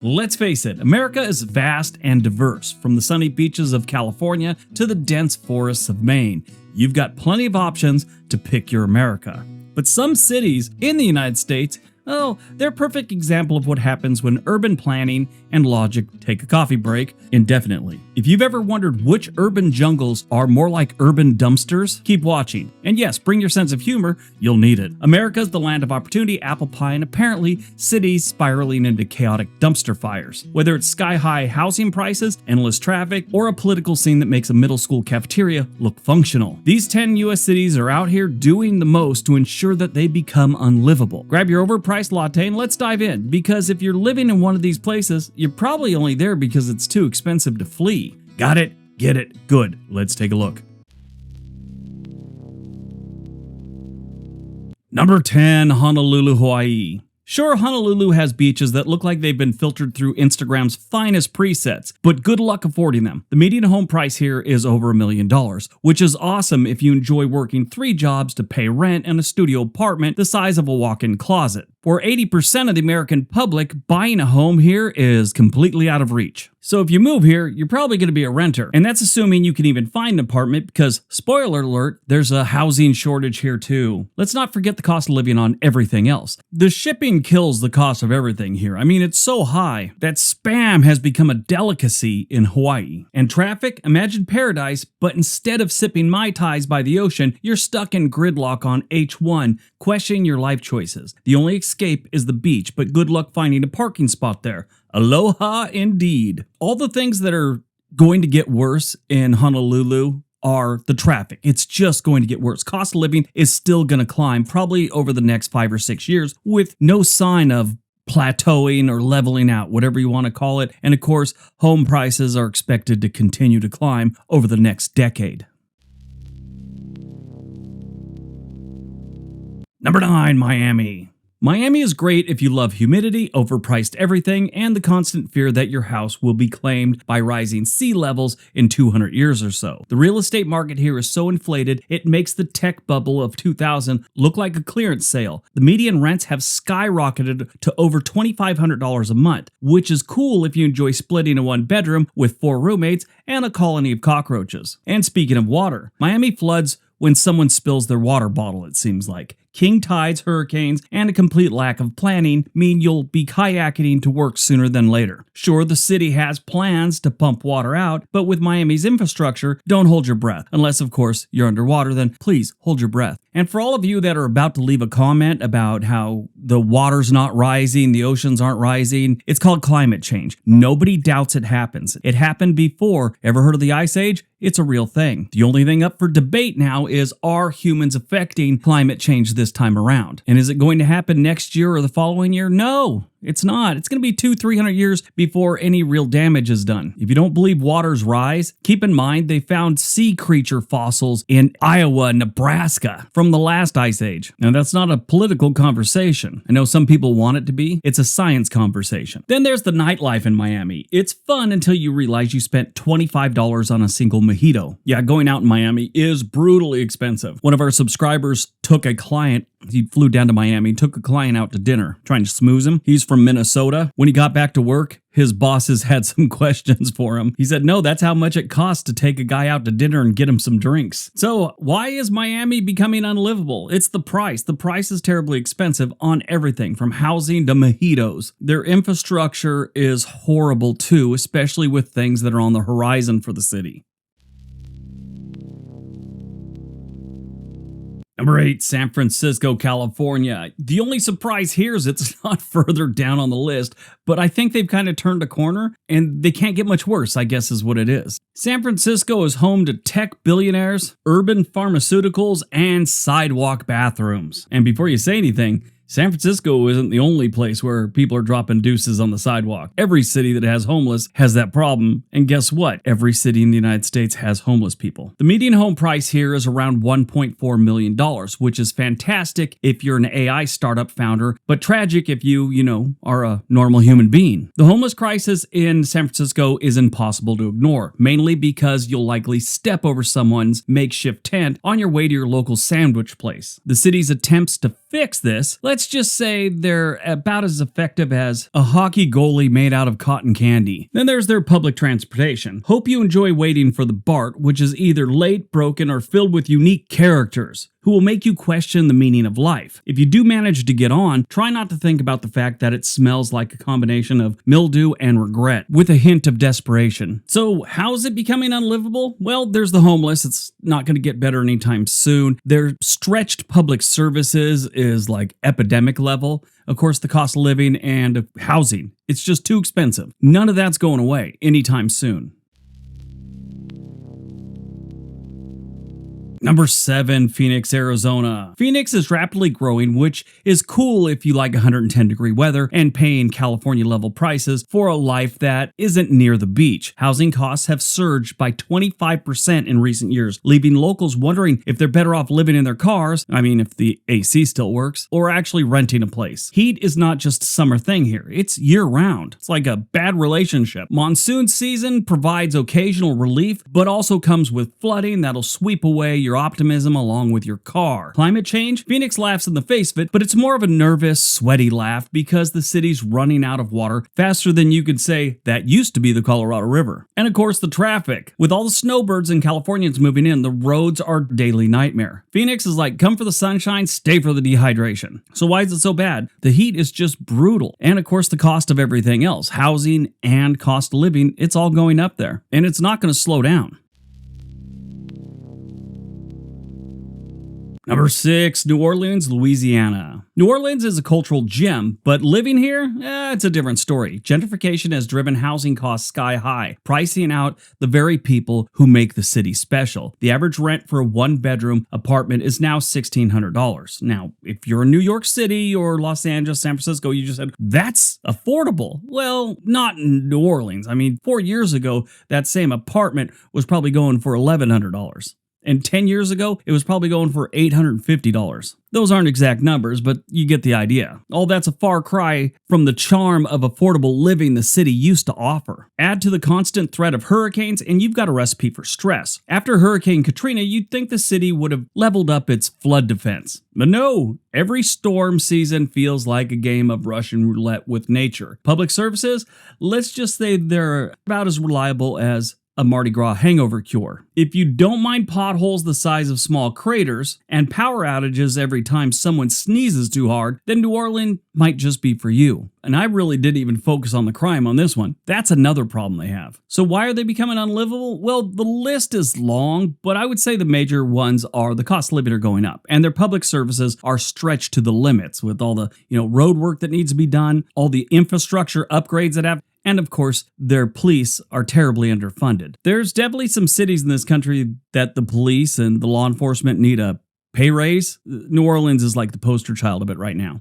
Let's face it, America is vast and diverse, from the sunny beaches of California to the dense forests of Maine. You've got plenty of options to pick your America. But some cities in the United States, they're a perfect example of what happens when urban planning and logic take a coffee break indefinitely. If you've ever wondered which urban jungles are more like urban dumpsters, keep watching. And yes, bring your sense of humor, you'll need it. America's the land of opportunity, apple pie, and apparently cities spiraling into chaotic dumpster fires. Whether it's sky-high housing prices, endless traffic, or a political scene that makes a middle school cafeteria look functional, these 10 US cities are out here doing the most to ensure that they become unlivable. Grab your overpriced latte and let's dive in, because if you're living in one of these places, you're probably only there because it's too expensive to flee. Got it? Get it? Good. Let's take a look. Number 10, Honolulu, Hawaii. Sure, Honolulu has beaches that look like they've been filtered through Instagram's finest presets, but good luck affording them. The median home price here is over $1 million, which is awesome if you enjoy working 3 jobs to pay rent and a studio apartment the size of a walk-in closet. For 80% of the American public, buying a home here is completely out of reach. So if you move here, you're probably going to be a renter. And that's assuming you can even find an apartment because, spoiler alert, there's a housing shortage here too. Let's not forget the cost of living on everything else. The shipping kills the cost of everything here. I mean, it's so high that spam has become a delicacy in Hawaii. And traffic, imagine paradise, but instead of sipping Mai Tais by the ocean, you're stuck in gridlock on H1, questioning your life choices. The only escape is the beach, but good luck finding a parking spot there. Aloha indeed. All the things that are going to get worse in Honolulu are the traffic. It's just going to get worse. Cost of living is still going to climb probably over the next 5 or 6 years with no sign of plateauing or leveling out, whatever you want to call it. And of course, home prices are expected to continue to climb over the next decade. Number 9, Miami. Miami is great if you love humidity, overpriced everything, and the constant fear that your house will be claimed by rising sea levels in 200 years or so. The real estate market here is so inflated, it makes the tech bubble of 2000 look like a clearance sale. The median rents have skyrocketed to over $2,500 a month, which is cool if you enjoy splitting a 1-bedroom with 4 roommates and a colony of cockroaches. And speaking of water, Miami floods when someone spills their water bottle, it seems like. King tides, hurricanes, and a complete lack of planning mean you'll be kayaking to work sooner than later. Sure, the city has plans to pump water out, but with Miami's infrastructure, don't hold your breath. Unless, of course, you're underwater, then please hold your breath. And for all of you that are about to leave a comment about how the water's not rising, the oceans aren't rising, it's called climate change. Nobody doubts it happens. It happened before. Ever heard of the Ice Age? It's a real thing. The only thing up for debate now is, are humans affecting climate change this time around? And is it going to happen next year or the following year? No, it's not. It's going to be 200-300 years before any real damage is done. If you don't believe waters rise, keep in mind they found sea creature fossils in Iowa and Nebraska from the last ice age. Now, that's not a political conversation. I know some people want it to be. It's a science conversation. Then there's the nightlife in Miami. It's fun until you realize you spent $25 on a single mojito. Yeah, going out in Miami is brutally expensive. One of our subscribers took a client, he flew down to Miami, took a client out to dinner, trying to smooze him. He's from Minnesota. When he got back to work, his bosses had some questions for him. He said, no, that's how much it costs to take a guy out to dinner and get him some drinks. So why is Miami becoming unlivable? It's the price. The price is terribly expensive on everything from housing to mojitos. Their infrastructure is horrible too, especially with things that are on the horizon for the city. Number 8, San Francisco, California. The only surprise here is it's not further down on the list, but I think they've kind of turned a corner and they can't get much worse, I guess is what it is. San Francisco is home to tech billionaires, urban pharmaceuticals, and sidewalk bathrooms. And before you say anything, San Francisco isn't the only place where people are dropping deuces on the sidewalk. Every city that has homeless has that problem. And guess what? Every city in the United States has homeless people. The median home price here is around $1.4 million, which is fantastic if you're an AI startup founder, but tragic if you are a normal human being. The homeless crisis in San Francisco is impossible to ignore, mainly because you'll likely step over someone's makeshift tent on your way to your local sandwich place. The city's attempts to fix this, let's just say they're about as effective as a hockey goalie made out of cotton candy. Then there's their public transportation. Hope you enjoy waiting for the BART, which is either late, broken, or filled with unique characters who will make you question the meaning of life. If you do manage to get on, try not to think about the fact that it smells like a combination of mildew and regret, with a hint of desperation. So how is it becoming unlivable? Well, there's the homeless. It's not going to get better anytime soon. Their stretched public services is like epidemic level. Of course, the cost of living and housing. It's just too expensive. None of that's going away anytime soon. Number 7, Phoenix, Arizona. Phoenix is rapidly growing, which is cool if you like 110-degree weather and paying California-level prices for a life that isn't near the beach. Housing costs have surged by 25% in recent years, leaving locals wondering if they're better off living in their cars, if the AC still works, or actually renting a place. Heat is not just a summer thing here, it's year-round. It's like a bad relationship. Monsoon season provides occasional relief, but also comes with flooding that'll sweep away your optimism along with your car. Climate change? Phoenix laughs in the face of it, but it's more of a nervous, sweaty laugh because the city's running out of water faster than you could say that used to be the Colorado River. And of course, the traffic. With all the snowbirds and Californians moving in, the roads are a daily nightmare. Phoenix is like, come for the sunshine, stay for the dehydration. So why is it so bad? The heat is just brutal. And of course, the cost of everything else, housing and cost of living, it's all going up there. And it's not going to slow down. Number 6, New Orleans, Louisiana. New Orleans is a cultural gem, but living here, it's a different story. Gentrification has driven housing costs sky high, pricing out the very people who make the city special. The average rent for a one-bedroom apartment is now $1,600. Now, if you're in New York City or Los Angeles, San Francisco, you just said, that's affordable. Well, not in New Orleans. 4 years ago, that same apartment was probably going for $1,100. And 10 years ago, it was probably going for $850. Those aren't exact numbers, but you get the idea. All that's a far cry from the charm of affordable living the city used to offer. Add to the constant threat of hurricanes, and you've got a recipe for stress. After Hurricane Katrina, you'd think the city would have leveled up its flood defense. But no, every storm season feels like a game of Russian roulette with nature. Public services, let's just say they're about as reliable as a Mardi Gras hangover cure. If you don't mind potholes the size of small craters and power outages every time someone sneezes too hard, then New Orleans might just be for you. And I really didn't even focus on the crime on this one. That's another problem they have. So why are they becoming unlivable? Well, the list is long, but I would say the major ones are the cost of living are going up, and their public services are stretched to the limits with all the road work that needs to be done, all the infrastructure upgrades that have. And of course, their police are terribly underfunded. There's definitely some cities in this country that the police and the law enforcement need a pay raise. New Orleans is like the poster child of it right now.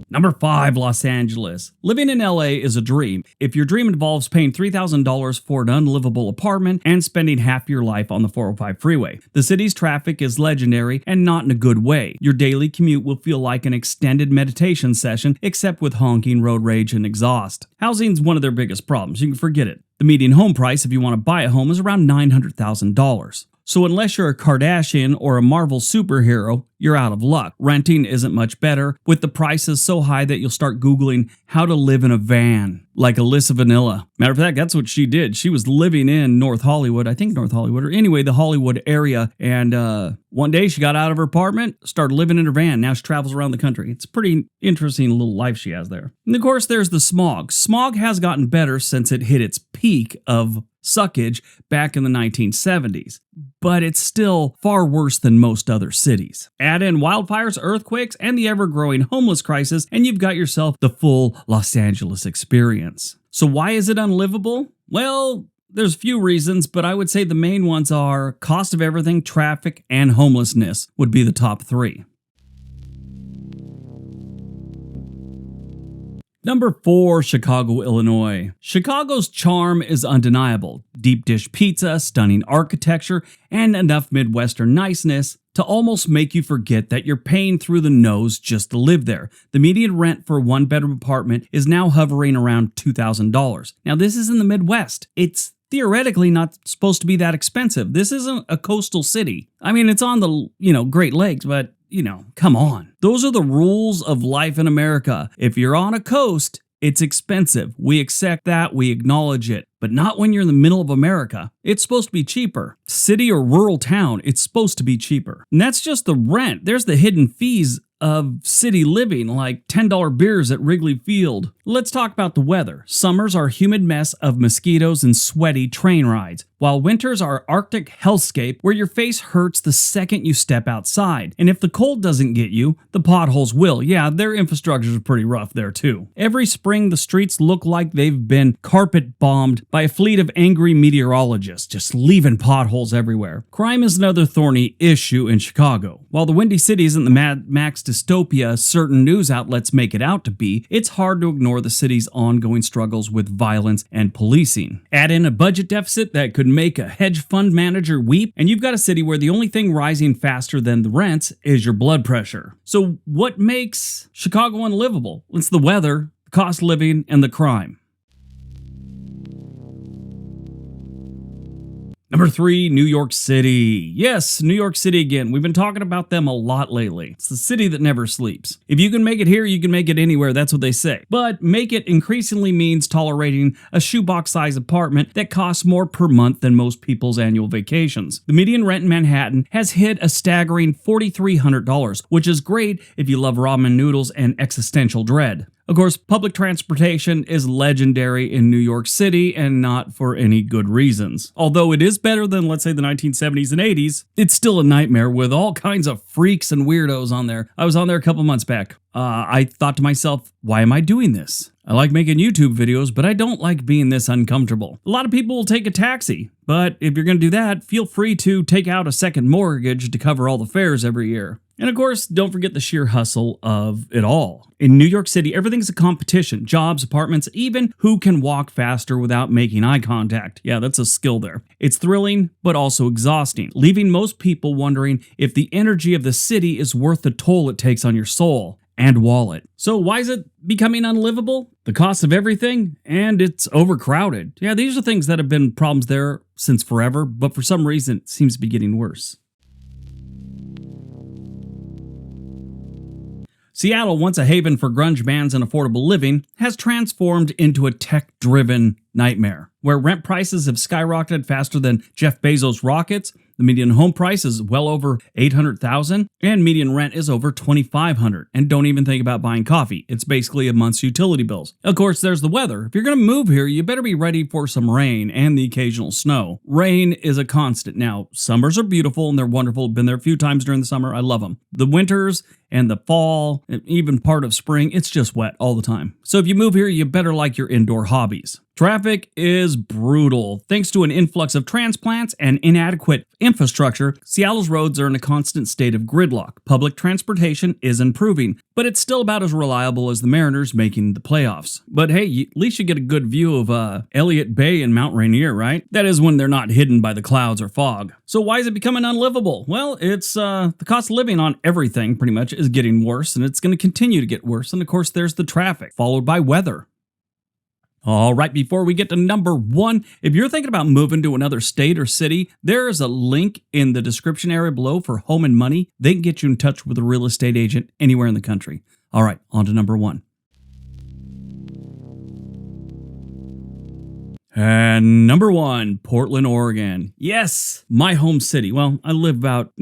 Number 5, Los Angeles. Living in LA is a dream. If your dream involves paying $3,000 for an unlivable apartment and spending half your life on the 405 freeway. The city's traffic is legendary and not in a good way. Your daily commute will feel like an extended meditation session, except with honking, road rage, and exhaust. Housing's one of their biggest problems. You can forget it. The median home price if you want to buy a home is around $900,000. So unless you're a Kardashian or a Marvel superhero, you're out of luck. Renting isn't much better, with the prices so high that you'll start Googling how to live in a van, like Alyssa Vanilla. Matter of fact, that's what she did. She was living in North Hollywood, or anyway, the Hollywood area, and one day she got out of her apartment, started living in her van. Now she travels around the country. It's a pretty interesting little life she has there. And of course, there's the smog. Smog has gotten better since it hit its peak of suckage back in the 1970s, but it's still far worse than most other cities. Add in wildfires, earthquakes, and the ever-growing homeless crisis, and you've got yourself the full Los Angeles experience. So why is it unlivable? Well, there's a few reasons, but I would say the main ones are cost of everything, traffic, and homelessness would be the top 3. Number 4, Chicago, Illinois. Chicago's charm is undeniable. Deep dish pizza, stunning architecture, and enough Midwestern niceness to almost make you forget that you're paying through the nose just to live there. The median rent for a one-bedroom apartment is now hovering around $2,000. Now, this is in the Midwest. It's theoretically not supposed to be that expensive. This isn't a coastal city. I mean, it's on the, Great Lakes, but, come on. Those are the rules of life in America. If you're on a coast, it's expensive. We accept that, we acknowledge it, but not when you're in the middle of America. It's supposed to be cheaper. City or rural town, it's supposed to be cheaper. And that's just the rent. There's the hidden fees of city living, like $10 beers at Wrigley Field. Let's talk about the weather. Summers are a humid mess of mosquitoes and sweaty train rides, while winters are Arctic hellscape where your face hurts the second you step outside. And if the cold doesn't get you, the potholes will. Yeah, their infrastructure is pretty rough there too. Every spring, the streets look like they've been carpet bombed by a fleet of angry meteorologists, just leaving potholes everywhere. Crime is another thorny issue in Chicago. While the Windy City isn't the Mad Max dystopia certain news outlets make it out to be, it's hard to ignore the city's ongoing struggles with violence and policing. Add in a budget deficit that could make a hedge fund manager weep, and you've got a city where the only thing rising faster than the rents is your blood pressure. So what makes Chicago unlivable? It's the weather, the cost of living, and the crime. Number 3, New York City. Yes, New York City again. We've been talking about them a lot lately. It's the city that never sleeps. If you can make it here, you can make it anywhere. That's what they say. But make it increasingly means tolerating a shoebox-sized apartment that costs more per month than most people's annual vacations. The median rent in Manhattan has hit a staggering $4,300, which is great if you love ramen noodles and existential dread. Of course, public transportation is legendary in New York City and not for any good reasons. Although it is better than, let's say, the 1970s and 80s, it's still a nightmare with all kinds of freaks and weirdos on there. I was on there a couple months back. I thought to myself, why am I doing this? I like making YouTube videos, but I don't like being this uncomfortable. A lot of people will take a taxi, but if you're going to do that, feel free to take out a second mortgage to cover all the fares every year. And of course, don't forget the sheer hustle of it all. In New York City, everything's a competition. Jobs, apartments, even who can walk faster without making eye contact. Yeah, that's a skill there. It's thrilling, but also exhausting, leaving most people wondering if the energy of the city is worth the toll it takes on your soul and wallet. So why is it becoming unlivable? The cost of everything, and it's overcrowded. Yeah, these are things that have been problems there since forever, but for some reason, it seems to be getting worse. Seattle, once a haven for grunge bands and affordable living, has transformed into a tech-driven nightmare, where rent prices have skyrocketed faster than Jeff Bezos' rockets. The median home price is well over $800,000, and median rent is over $2,500. And don't even think about buying coffee. It's basically a month's utility bills. Of course, there's the weather. If you're going to move here, you better be ready for some rain and the occasional snow. Rain is a constant. Now, summers are beautiful and they're wonderful. Been there a few times during the summer. I love them. The winters and the fall, and even part of spring, it's just wet all the time. So if you move here, you better like your indoor hobbies. Traffic is brutal. Thanks to an influx of transplants and inadequate infrastructure, Seattle's roads are in a constant state of gridlock. Public transportation is improving, but it's still about as reliable as the Mariners making the playoffs. But hey, at least you get a good view of Elliott Bay and Mount Rainier, right? That is when they're not hidden by the clouds or fog. So why is it becoming unlivable? Well, it's the cost of living on everything pretty much is getting worse, and it's going to continue to get worse. And of course, there's the traffic, followed by weather. All right, before we get to number 1, if you're thinking about moving to another state or city, there is a link in the description area below for Home and Money. They can get you in touch with a real estate agent anywhere in the country. All right, on to number 1. And number 1, Portland, Oregon. Yes, my home city. Well, I live about,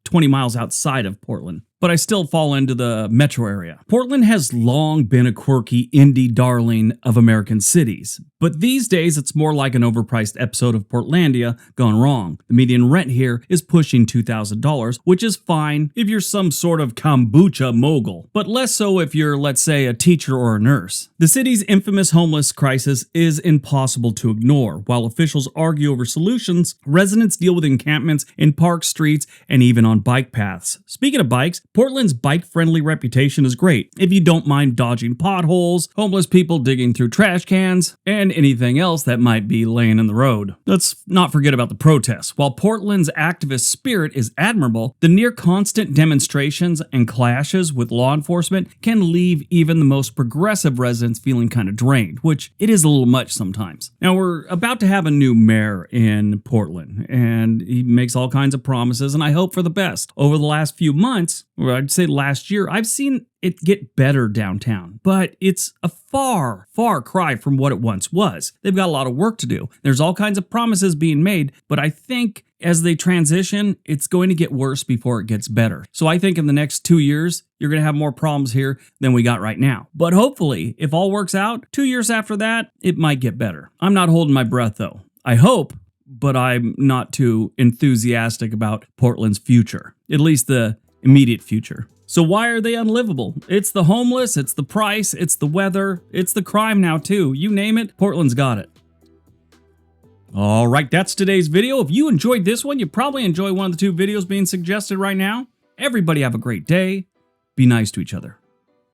20 miles outside of Portland, but I still fall into the metro area. Portland has long been a quirky indie darling of American cities, but these days it's more like an overpriced episode of Portlandia gone wrong. The median rent here is pushing $2,000, which is fine if you're some sort of kombucha mogul, but less so if you're, let's say, a teacher or a nurse. The city's infamous homeless crisis is impossible to ignore. While officials argue over solutions, residents deal with encampments in park streets and even on bike paths. Speaking of bikes, Portland's bike-friendly reputation is great if you don't mind dodging potholes, homeless people digging through trash cans, and and anything else that might be laying in the road. Let's not forget about the protests. While Portland's activist spirit is admirable, the near constant demonstrations and clashes with law enforcement can leave even the most progressive residents feeling kind of drained, which it is a little much sometimes. Now, we're about to have a new mayor in Portland, and he makes all kinds of promises, and I hope for the best. Over the last few months, or I'd say last year, I've seen it get better downtown, but it's a far, far cry from what it once was. They've got a lot of work to do. There's all kinds of promises being made, but I think as they transition, it's going to get worse before it gets better. So I think in the next 2 years, you're going to have more problems here than we got right now. But hopefully, if all works out, 2 years after that, it might get better. I'm not holding my breath though. I hope, but I'm not too enthusiastic about Portland's future, at least the immediate future. So why are they unlivable? It's the homeless, it's the price, it's the weather, it's the crime now too. You name it, Portland's got it. All right, that's today's video. If you enjoyed this one, you probably enjoy one of the 2 videos being suggested right now. Everybody have a great day. Be nice to each other.